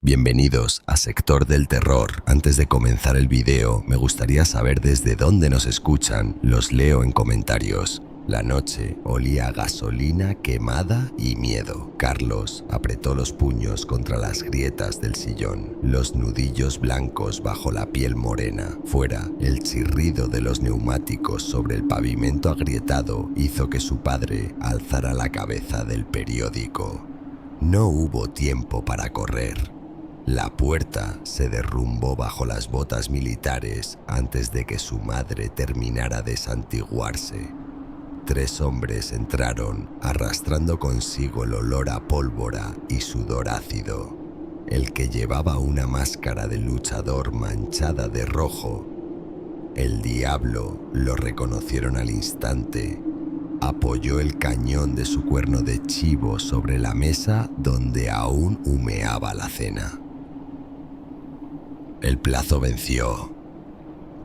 Bienvenidos a Sector del Terror. Antes de comenzar el video, me gustaría saber desde dónde nos escuchan. Los leo en comentarios. La noche olía a gasolina quemada y miedo. Carlos apretó los puños contra las grietas del sillón, los nudillos blancos bajo la piel morena. Fuera, el chirrido de los neumáticos sobre el pavimento agrietado hizo que su padre alzara la cabeza del periódico. No hubo tiempo para correr. La puerta se derrumbó bajo las botas militares antes de que su madre terminara de santiguarse. 3 hombres entraron, arrastrando consigo el olor a pólvora y sudor ácido. El que llevaba una máscara de luchador manchada de rojo. El diablo lo reconocieron al instante. Apoyó el cañón de su cuerno de chivo sobre la mesa donde aún humeaba la cena. El plazo venció,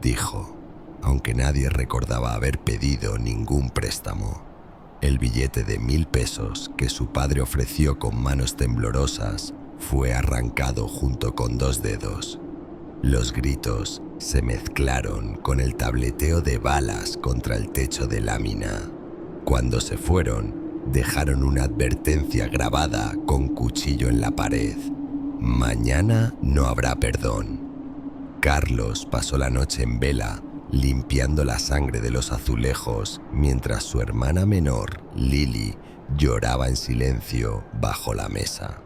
dijo, aunque nadie recordaba haber pedido ningún préstamo. El billete de 1000 pesos que su padre ofreció con manos temblorosas fue arrancado junto con 2 dedos. Los gritos se mezclaron con el tableteo de balas contra el techo de lámina. Cuando se fueron, dejaron una advertencia grabada con cuchillo en la pared. Mañana no habrá perdón. Carlos pasó la noche en vela, limpiando la sangre de los azulejos, mientras su hermana menor, Lily, lloraba en silencio bajo la mesa.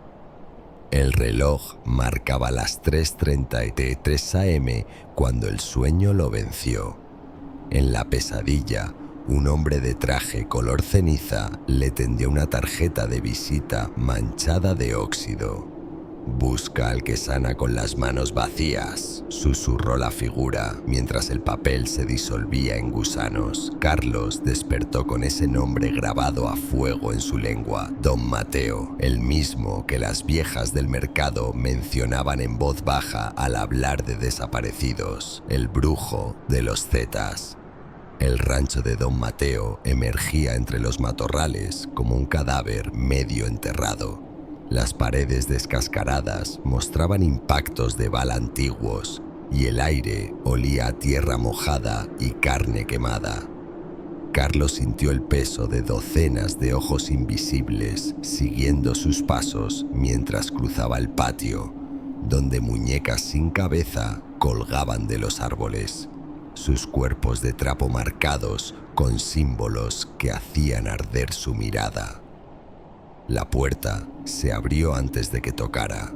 El reloj marcaba las 3:33 am cuando el sueño lo venció. En la pesadilla, un hombre de traje color ceniza le tendió una tarjeta de visita manchada de óxido. «Busca al que sana con las manos vacías», susurró la figura mientras el papel se disolvía en gusanos. Carlos despertó con ese nombre grabado a fuego en su lengua: Don Mateo, el mismo que las viejas del mercado mencionaban en voz baja al hablar de desaparecidos, el brujo de los Zetas. El rancho de Don Mateo emergía entre los matorrales como un cadáver medio enterrado. Las paredes descascaradas mostraban impactos de bala antiguos y el aire olía a tierra mojada y carne quemada. Carlos sintió el peso de docenas de ojos invisibles siguiendo sus pasos mientras cruzaba el patio, donde muñecas sin cabeza colgaban de los árboles, sus cuerpos de trapo marcados con símbolos que hacían arder su mirada. La puerta se abrió antes de que tocara.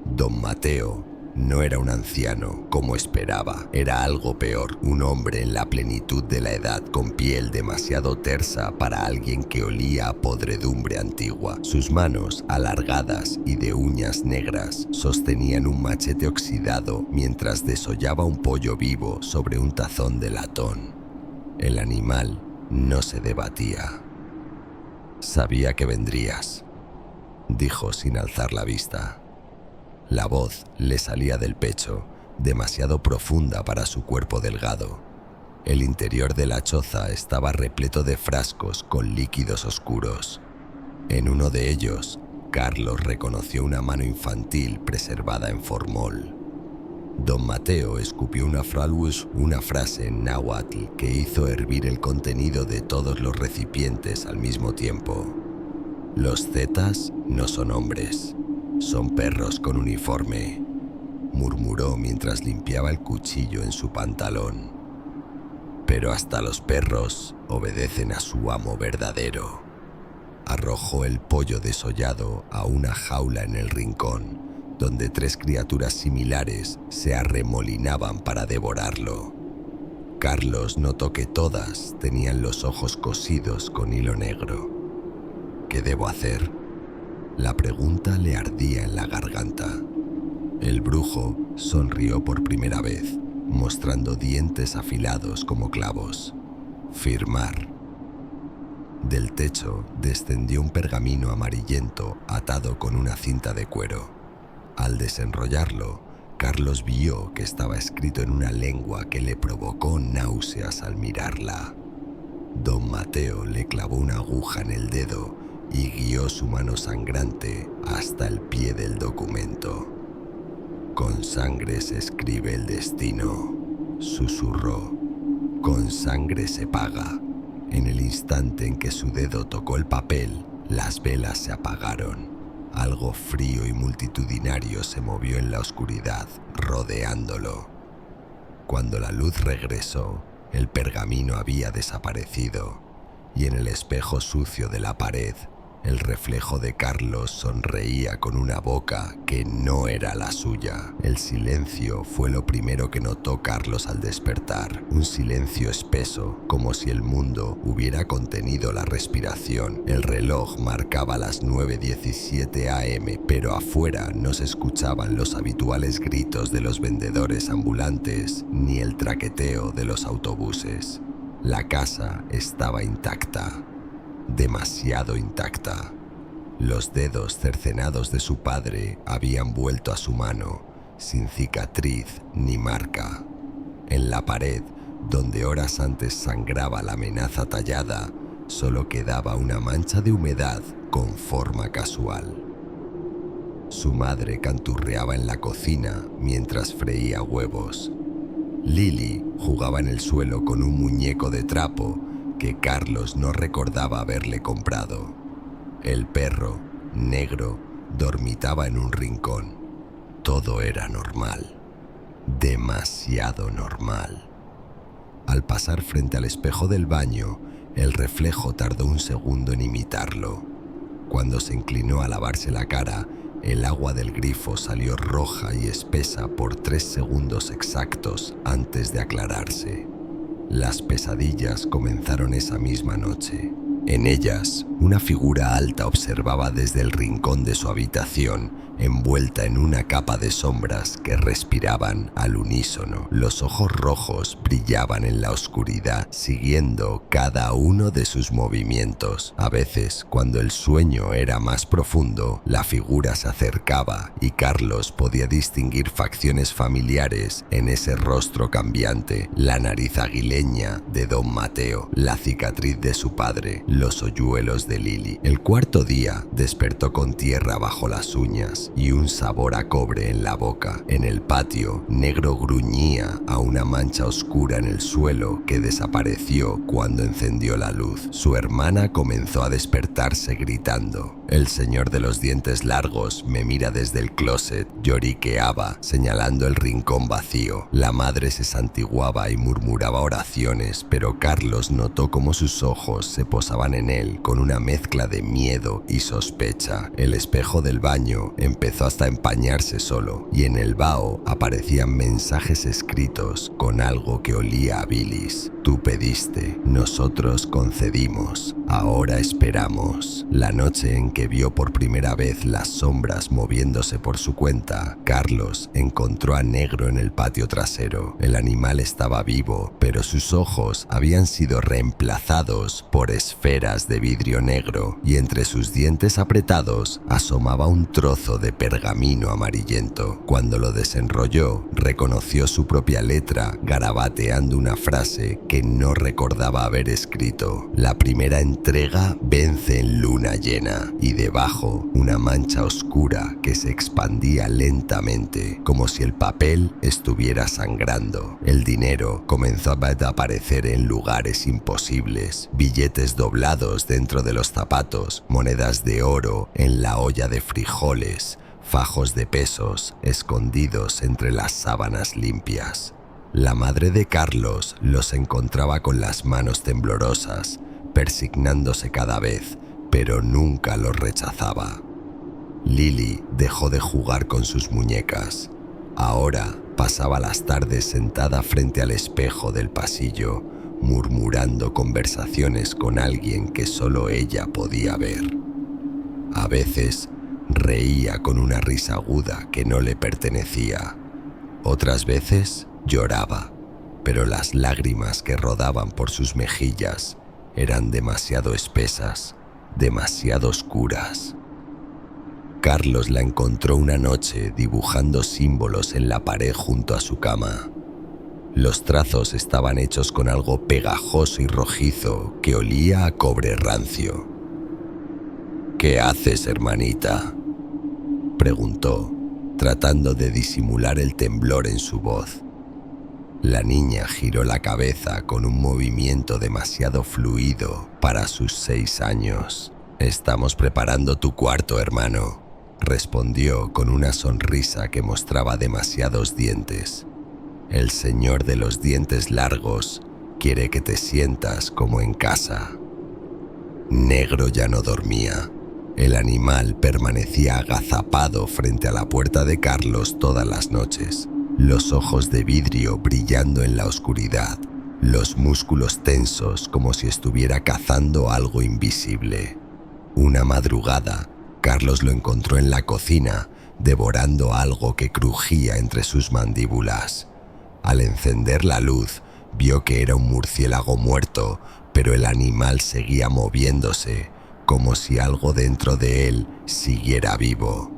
Don Mateo no era un anciano como esperaba, era algo peor, un hombre en la plenitud de la edad con piel demasiado tersa para alguien que olía a podredumbre antigua. Sus manos, alargadas y de uñas negras, sostenían un machete oxidado mientras desollaba un pollo vivo sobre un tazón de latón. El animal no se debatía. «Sabía que vendrías», dijo sin alzar la vista. La voz le salía del pecho, demasiado profunda para su cuerpo delgado. El interior de la choza estaba repleto de frascos con líquidos oscuros. En uno de ellos, Carlos reconoció una mano infantil preservada en formol. Don Mateo escupió una frase en náhuatl que hizo hervir el contenido de todos los recipientes al mismo tiempo. «Los Zetas no son hombres, son perros con uniforme», murmuró mientras limpiaba el cuchillo en su pantalón. «Pero hasta los perros obedecen a su amo verdadero». Arrojó el pollo desollado a una jaula en el rincón, donde 3 criaturas similares se arremolinaban para devorarlo. Carlos notó que todas tenían los ojos cosidos con hilo negro. «¿Qué debo hacer?». La pregunta le ardía en la garganta. El brujo sonrió por primera vez, mostrando dientes afilados como clavos. «Firmar». Del techo descendió un pergamino amarillento atado con una cinta de cuero. Al desenrollarlo, Carlos vio que estaba escrito en una lengua que le provocó náuseas al mirarla. Don Mateo le clavó una aguja en el dedo y guió su mano sangrante hasta el pie del documento. Con sangre se escribe el destino, susurró. Con sangre se paga. En el instante en que su dedo tocó el papel, las velas se apagaron. Algo frío y multitudinario se movió en la oscuridad, rodeándolo. Cuando la luz regresó, el pergamino había desaparecido, y en el espejo sucio de la pared, el reflejo de Carlos sonreía con una boca que no era la suya. El silencio fue lo primero que notó Carlos al despertar. Un silencio espeso, como si el mundo hubiera contenido la respiración. El reloj marcaba las 9:17 am, pero afuera no se escuchaban los habituales gritos de los vendedores ambulantes ni el traqueteo de los autobuses. La casa estaba intacta. Demasiado intacta. Los dedos cercenados de su padre habían vuelto a su mano, sin cicatriz ni marca. En la pared, donde horas antes sangraba la amenaza tallada, solo quedaba una mancha de humedad con forma casual. Su madre canturreaba en la cocina mientras freía huevos. Lily jugaba en el suelo con un muñeco de trapo que Carlos no recordaba haberle comprado. El perro, negro, dormitaba en un rincón. Todo era normal. Demasiado normal. Al pasar frente al espejo del baño, el reflejo tardó un segundo en imitarlo. Cuando se inclinó a lavarse la cara, el agua del grifo salió roja y espesa por 3 segundos exactos antes de aclararse. Las pesadillas comenzaron esa misma noche. En ellas, una figura alta observaba desde el rincón de su habitación, envuelta en una capa de sombras que respiraban al unísono. Los ojos rojos brillaban en la oscuridad, siguiendo cada uno de sus movimientos. A veces, cuando el sueño era más profundo, la figura se acercaba y Carlos podía distinguir facciones familiares en ese rostro cambiante: la nariz aguileña de Don Mateo, la cicatriz de su padre, los hoyuelos de Lily. El cuarto día despertó con tierra bajo las uñas y un sabor a cobre en la boca. En el patio, Negro gruñía a una mancha oscura en el suelo que desapareció cuando encendió la luz. Su hermana comenzó a despertarse gritando: «El señor de los dientes largos me mira desde el closet», lloriqueaba, señalando el rincón vacío. La madre se santiguaba y murmuraba oraciones, pero Carlos notó cómo sus ojos se posaban en él con una mezcla de miedo y sospecha. El espejo del baño empezó hasta a empañarse solo, y en el vaho aparecían mensajes escritos con algo que olía a bilis. «Tú pediste, nosotros concedimos, ahora esperamos». La noche en que vio por primera vez las sombras moviéndose por su cuenta, Carlos encontró a Negro en el patio trasero. El animal estaba vivo, pero sus ojos habían sido reemplazados por esferas de vidrio negro, y entre sus dientes apretados asomaba un trozo de pergamino amarillento. Cuando lo desenrolló, reconoció su propia letra garabateando una frase que no recordaba haber escrito: «La primera entrega vence en luna llena», y debajo una mancha oscura que se expandía lentamente, como si el papel estuviera sangrando. El dinero comenzó a aparecer en lugares imposibles: billetes doblados dentro de los zapatos, monedas de oro en la olla de frijoles, fajos de pesos escondidos entre las sábanas limpias. La madre de Carlos los encontraba con las manos temblorosas, persignándose cada vez, pero nunca los rechazaba. Lily dejó de jugar con sus muñecas. Ahora pasaba las tardes sentada frente al espejo del pasillo, murmurando conversaciones con alguien que solo ella podía ver. A veces reía con una risa aguda que no le pertenecía. Otras veces lloraba, pero las lágrimas que rodaban por sus mejillas eran demasiado espesas, demasiado oscuras. Carlos la encontró una noche dibujando símbolos en la pared junto a su cama. Los trazos estaban hechos con algo pegajoso y rojizo que olía a cobre rancio. «¿Qué haces, hermanita?», preguntó. tratando de disimular el temblor en su voz. La niña giró la cabeza con un movimiento demasiado fluido para sus 6 años. «Estamos preparando tu cuarto, hermano», respondió con una sonrisa que mostraba demasiados dientes. «El señor de los dientes largos quiere que te sientas como en casa». Negro ya no dormía. El animal permanecía agazapado frente a la puerta de Carlos todas las noches, los ojos de vidrio brillando en la oscuridad, los músculos tensos como si estuviera cazando algo invisible. Una madrugada, Carlos lo encontró en la cocina, devorando algo que crujía entre sus mandíbulas. Al encender la luz, vio que era un murciélago muerto, pero el animal seguía moviéndose, como si algo dentro de él siguiera vivo.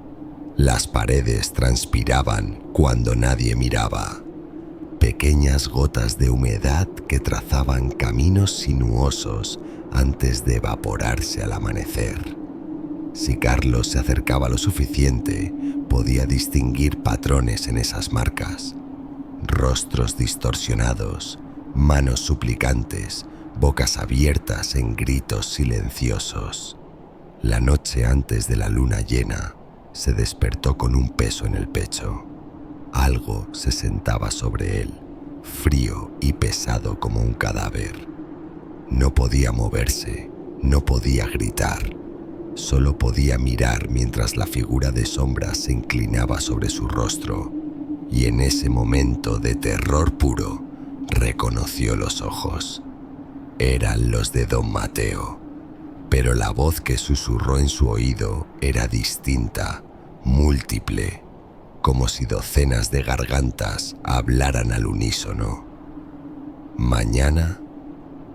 Las paredes transpiraban cuando nadie miraba. Pequeñas gotas de humedad que trazaban caminos sinuosos antes de evaporarse al amanecer. Si Carlos se acercaba lo suficiente, podía distinguir patrones en esas marcas. Rostros distorsionados, manos suplicantes, bocas abiertas en gritos silenciosos. La noche antes de la luna llena, se despertó con un peso en el pecho. Algo se sentaba sobre él, frío y pesado como un cadáver. No podía moverse, no podía gritar. Solo podía mirar mientras la figura de sombra se inclinaba sobre su rostro, y en ese momento de terror puro, reconoció los ojos. Eran los de don Mateo, pero la voz que susurró en su oído era distinta, múltiple, como si docenas de gargantas hablaran al unísono. Mañana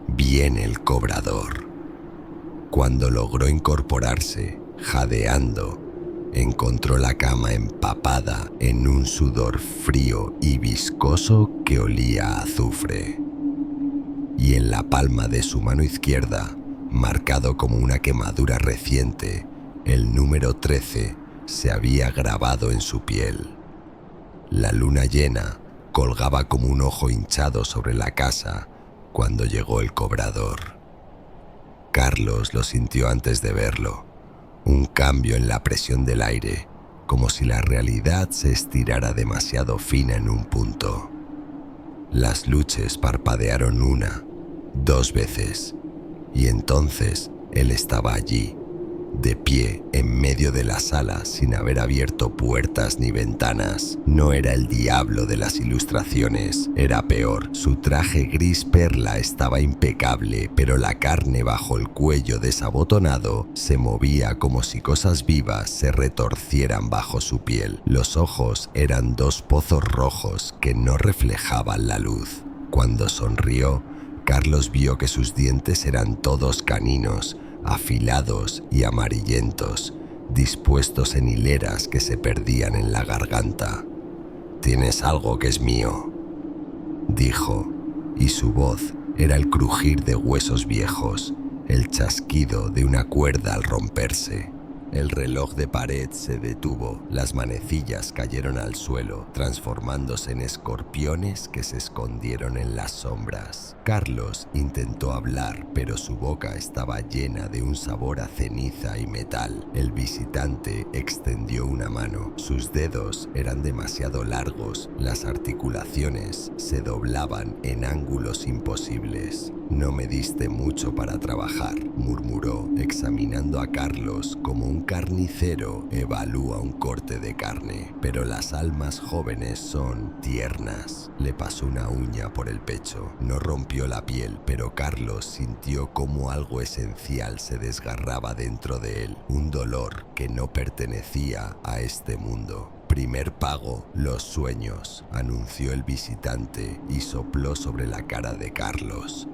viene el cobrador. Cuando logró incorporarse, jadeando, encontró la cama empapada en un sudor frío y viscoso que olía a azufre. Y en la palma de su mano izquierda, marcado como una quemadura reciente, el número 13 se había grabado en su piel. La luna llena colgaba como un ojo hinchado sobre la casa cuando llegó el cobrador. Carlos lo sintió antes de verlo, un cambio en la presión del aire, como si la realidad se estirara demasiado fina en un punto. Las luces parpadearon 1, 2 veces, y entonces él estaba allí, de pie en medio de la sala sin haber abierto puertas ni ventanas. No era el diablo de las ilustraciones, era peor. Su traje gris perla estaba impecable, pero la carne bajo el cuello desabotonado se movía como si cosas vivas se retorcieran bajo su piel. Los ojos eran 2 pozos rojos que no reflejaban la luz. Cuando sonrió, Carlos vio que sus dientes eran todos caninos, afilados y amarillentos, dispuestos en hileras que se perdían en la garganta. «Tienes algo que es mío», dijo, y su voz era el crujir de huesos viejos, el chasquido de una cuerda al romperse. El reloj de pared se detuvo, las manecillas cayeron al suelo, transformándose en escorpiones que se escondieron en las sombras. Carlos intentó hablar, pero su boca estaba llena de un sabor a ceniza y metal. El visitante extendió una mano. Sus dedos eran demasiado largos, las articulaciones se doblaban en ángulos imposibles. «No me diste mucho para trabajar», murmuró, examinando a Carlos como un carnicero evalúa un corte de carne. «Pero las almas jóvenes son tiernas». Le pasó una uña por el pecho. No rompió la piel, pero Carlos sintió como algo esencial se desgarraba dentro de él, un dolor que no pertenecía a este mundo. «Primer pago, los sueños», anunció el visitante y sopló sobre la cara de Carlos.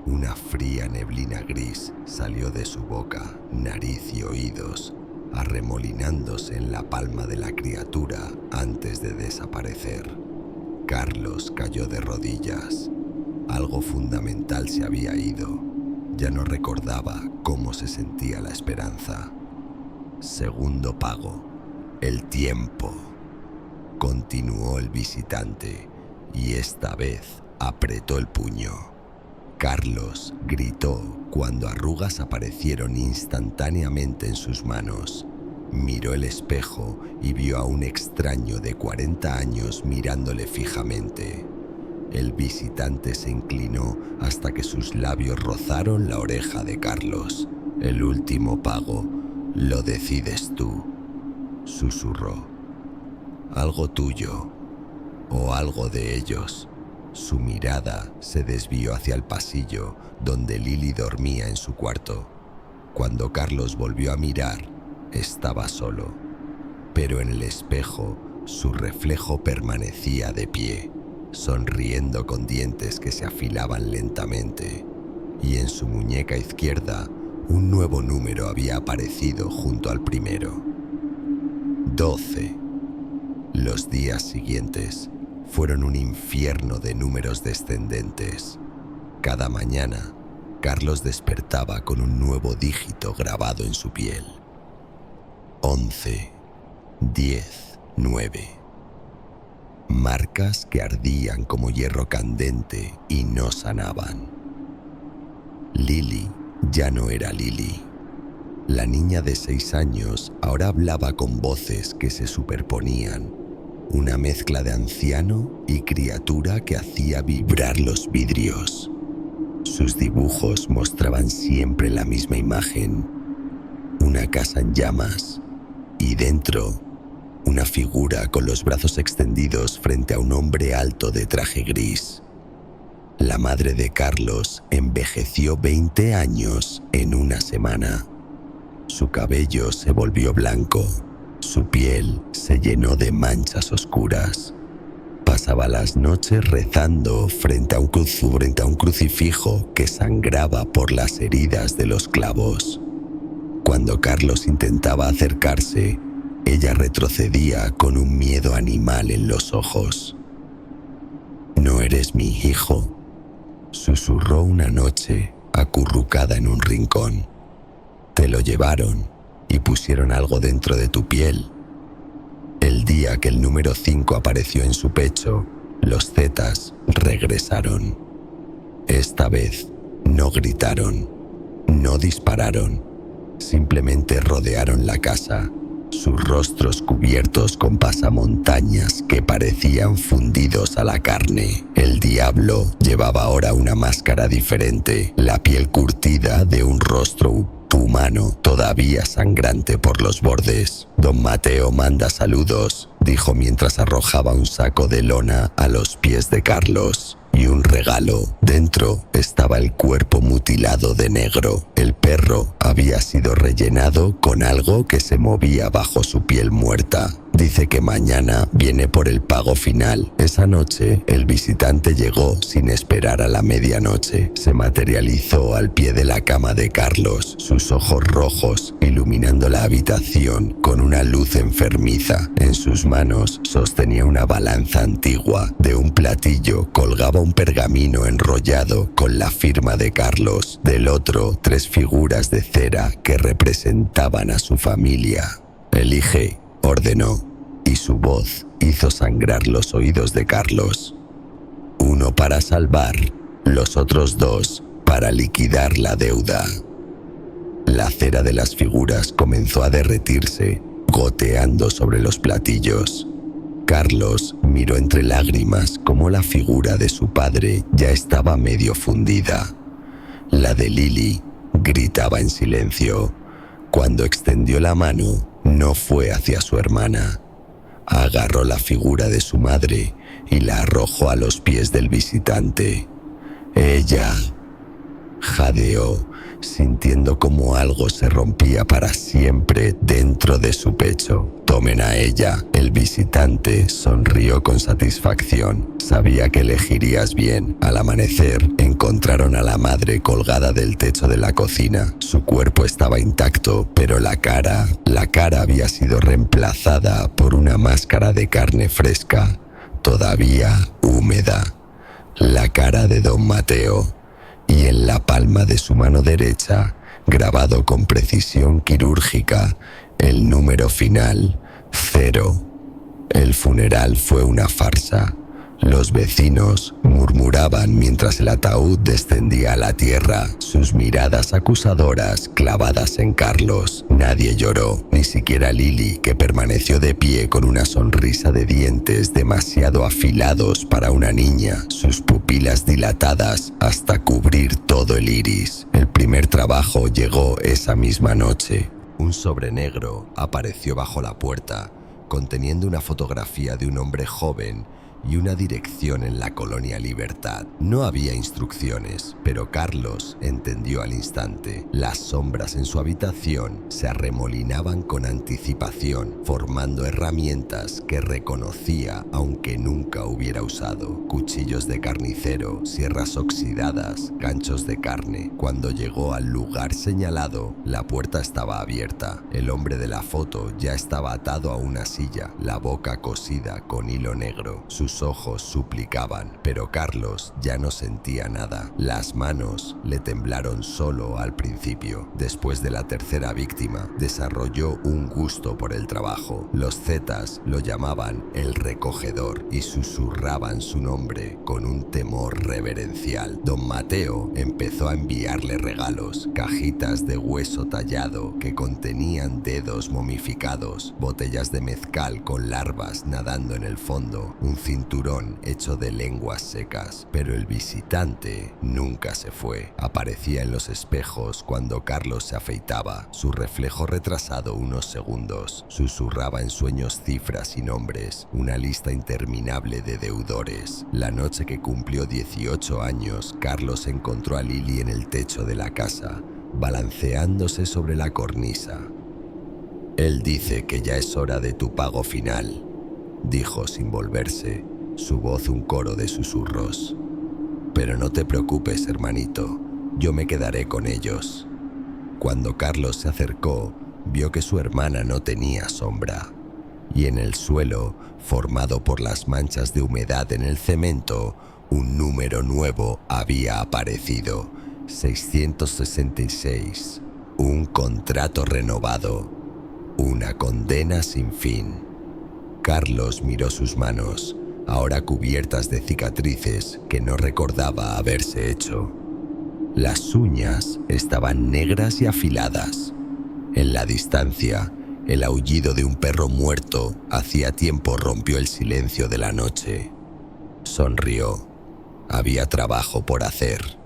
Una fría neblina gris salió de su boca, nariz y oídos, arremolinándose en la palma de la criatura antes de desaparecer. Carlos cayó de rodillas. Algo fundamental se había ido. Ya no recordaba cómo se sentía la esperanza. Segundo pago, el tiempo. continuó el visitante, y esta vez apretó el puño. Carlos gritó cuando arrugas aparecieron instantáneamente en sus manos. Miró el espejo y vio a un extraño de 40 años mirándole fijamente. El visitante se inclinó hasta que sus labios rozaron la oreja de Carlos. El último pago lo decides tú, susurró. Algo tuyo o algo de ellos. Su mirada se desvió hacia el pasillo donde Lily dormía en su cuarto. Cuando Carlos volvió a mirar, estaba solo, pero en el espejo su reflejo permanecía de pie, sonriendo con dientes que se afilaban lentamente, y en su muñeca izquierda un nuevo número había aparecido junto al primero. 12. Los días siguientes fueron un infierno de números descendentes. Cada mañana, Carlos despertaba con un nuevo dígito grabado en su piel. 11, 10, 9. Marcas que ardían como hierro candente y no sanaban. Lily ya no era Lily. La niña de 6 años ahora hablaba con voces que se superponían, una mezcla de anciano y criatura que hacía vibrar los vidrios. Sus dibujos mostraban siempre la misma imagen: una casa en llamas, y dentro, una figura con los brazos extendidos frente a un hombre alto de traje gris. La madre de Carlos envejeció 20 años en una semana. Su cabello se volvió blanco, su piel se llenó de manchas oscuras. Pasaba las noches rezando frente a un crucifijo que sangraba por las heridas de los clavos. Cuando Carlos intentaba acercarse, ella retrocedía con un miedo animal en los ojos. «No eres mi hijo», susurró una noche, acurrucada en un rincón. «Te lo llevaron y pusieron algo dentro de tu piel». El día que el número 5 apareció en su pecho, los Zetas regresaron. Esta vez no gritaron, no dispararon, simplemente rodearon la casa, sus rostros cubiertos con pasamontañas que parecían fundidos a la carne. El diablo llevaba ahora una máscara diferente, la piel curtida de un rostro humano, todavía sangrante por los bordes. «Don Mateo manda saludos», dijo mientras arrojaba un saco de lona a los pies de Carlos. «Y un regalo». Dentro estaba el cuerpo mutilado de negro. El perro había sido rellenado con algo que se movía bajo su piel muerta. Dice que mañana viene por el pago final. Esa noche, el visitante llegó sin esperar a la medianoche. Se materializó al pie de la cama de Carlos, sus ojos rojos iluminando la habitación con una luz enfermiza. En sus manos sostenía una balanza antigua. De un platillo colgaba un pergamino enrollado con la firma de Carlos. Del otro, 3 figuras de cera que representaban a su familia. «Elige», ordenó, y su voz hizo sangrar los oídos de Carlos. «Uno para salvar, los otros 2 para liquidar la deuda». La cera de las figuras comenzó a derretirse, goteando sobre los platillos. Carlos miró entre lágrimas cómo la figura de su padre ya estaba medio fundida. La de Lily gritaba en silencio. Cuando extendió la mano, no fue hacia su hermana. Agarró la figura de su madre y la arrojó a los pies del visitante. Ella jadeó, sintiendo como algo se rompía para siempre dentro de su pecho. «Tomen a ella». El visitante sonrió con satisfacción. Sabía que elegirías bien. Al amanecer, encontraron a la madre colgada del techo de la cocina. Su cuerpo estaba intacto, pero la cara había sido reemplazada por una máscara de carne fresca, todavía húmeda. La cara de don Mateo. Y en la palma de su mano derecha, grabado con precisión quirúrgica, el número final, 0. El funeral fue una farsa. Los vecinos murmuraban mientras el ataúd descendía a la tierra, sus miradas acusadoras clavadas en Carlos. Nadie lloró, ni siquiera Lily, que permaneció de pie con una sonrisa de dientes demasiado afilados para una niña, sus pupilas dilatadas hasta cubrir todo el iris. El primer trabajo llegó esa misma noche. Un sobre negro apareció bajo la puerta, conteniendo una fotografía de un hombre joven y una dirección en la colonia Libertad. No había instrucciones, pero Carlos entendió al instante. Las sombras en su habitación se arremolinaban con anticipación, formando herramientas que reconocía aunque nunca hubiera usado. Cuchillos de carnicero, sierras oxidadas, ganchos de carne. Cuando llegó al lugar señalado, la puerta estaba abierta. El hombre de la foto ya estaba atado a una silla, la boca cosida con hilo negro. Sus ojos suplicaban, pero Carlos ya no sentía nada. Las manos le temblaron solo al principio. Después de la tercera víctima, desarrolló un gusto por el trabajo. Los Zetas lo llamaban el recogedor y susurraban su nombre con un temor reverencial. Don Mateo empezó a enviarle regalos, cajitas de hueso tallado que contenían dedos momificados, botellas de mezcal con larvas nadando en el fondo, un cinturón hecho de lenguas secas. Pero el visitante nunca se fue. Aparecía en los espejos cuando Carlos se afeitaba, su reflejo retrasado unos segundos. Susurraba en sueños cifras y nombres, una lista interminable de deudores. La noche que cumplió 18 años, Carlos encontró a Lily en el techo de la casa, balanceándose sobre la cornisa. «Él dice que ya es hora de tu pago final», dijo sin volverse, su voz un coro de susurros. «Pero no te preocupes, hermanito, yo me quedaré con ellos». Cuando Carlos se acercó, vio que su hermana no tenía sombra, y en el suelo, formado por las manchas de humedad en el cemento, un número nuevo había aparecido: 666. Un contrato renovado, una condena sin fin. Carlos miró sus manos, ahora cubiertas de cicatrices que no recordaba haberse hecho. Las uñas estaban negras y afiladas. En la distancia, el aullido de un perro muerto hacía tiempo rompió el silencio de la noche. Sonrió. Había trabajo por hacer.